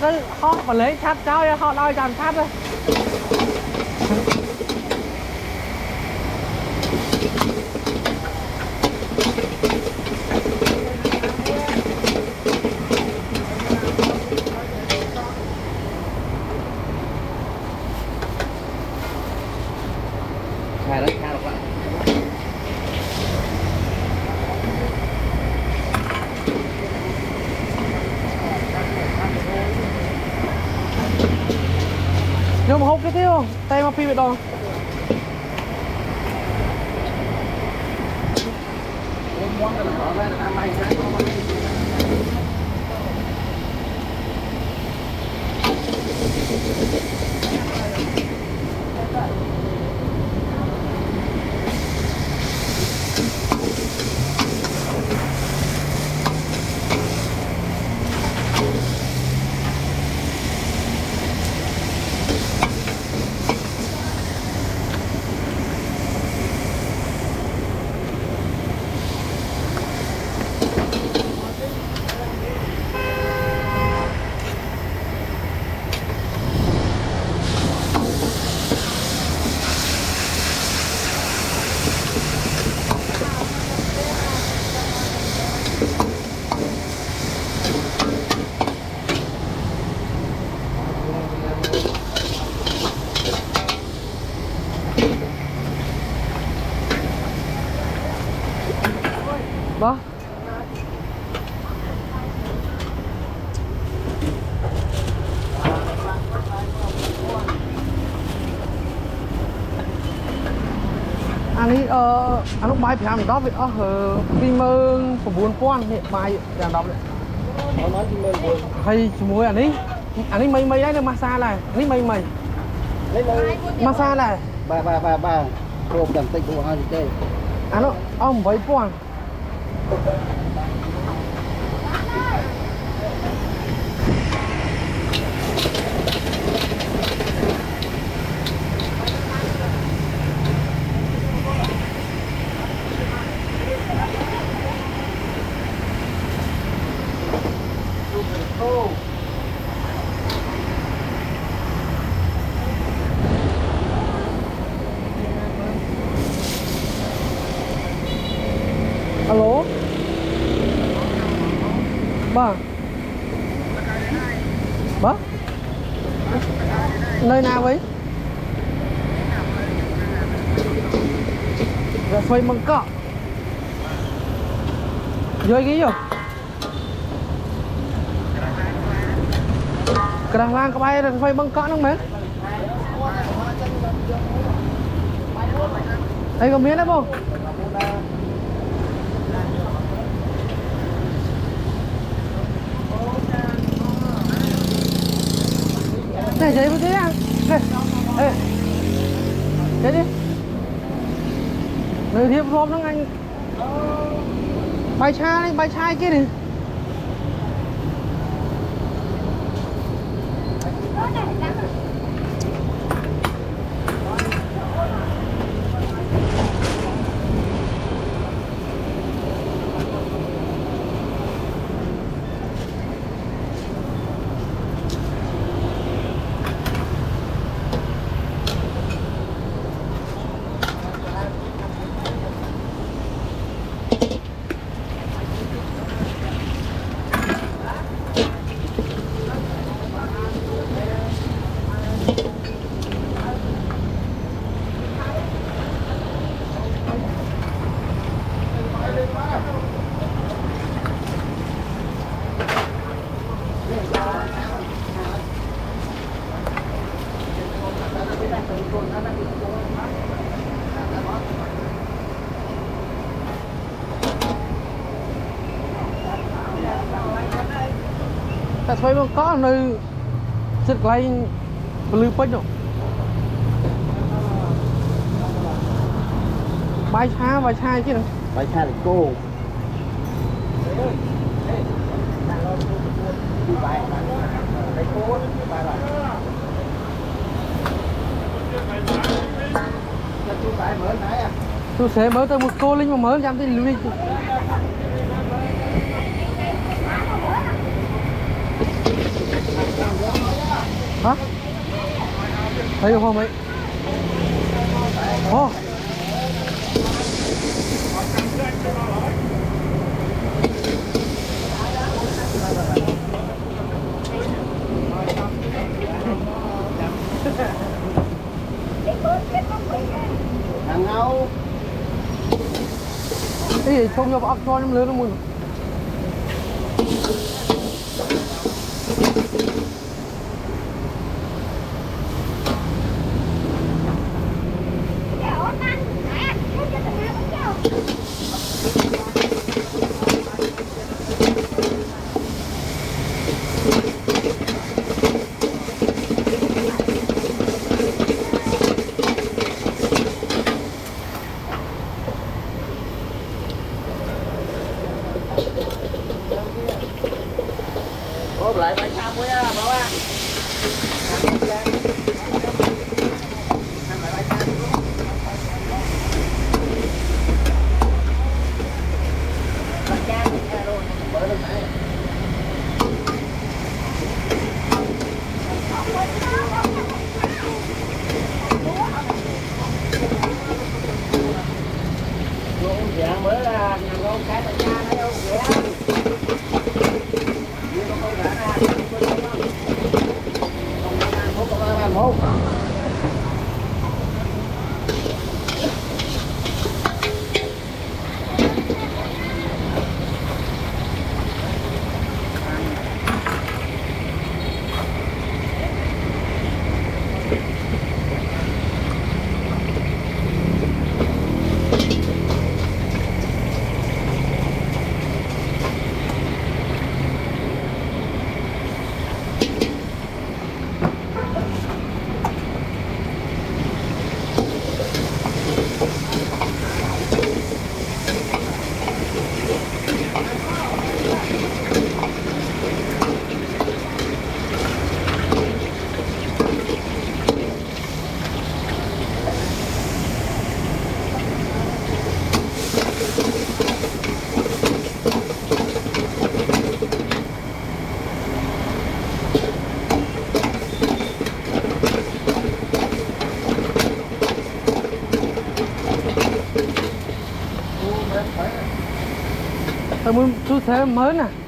cứ họ và lấy tháp cho họ đòi dàn tháp thôi. Nhưng mà hộp cái tiêu tay mà phi bị đòn đó. Anh ấy anh lúc mai phải làm đó vậy vì mơ của buồn quan hiện mai làm đó vậy hay muối anh ấy mây ấy là massage này anh ấy mây massage này ba rộp đằng tây của hai cái anh ông với quan alo ba nơi nào vậy rồi phơi măng cọ dưới cái gì cái đằng lang có bay rồi phơi măng cọ không mấy đây có miếng đấy không này giấy một tí à ê giấy đi nơi thiếp rôm nó anh bài chai kia điแต่ช่วยมันก็ในสุดไรลืมไปหนูใบชาchứใบชาหรือโก้tôi sẽ mở tới một cô linh mà mở ra thì lưu đi hả thấy không ấy ô Thằng Âu. cái gì không cho bác cho em lớn nó mùi Ốp lại 700 quá nha, bảo á. Dạ mới là nhà con cái tại nhà nó đâu vậy. Hút. tôi muốn chú thế mới nè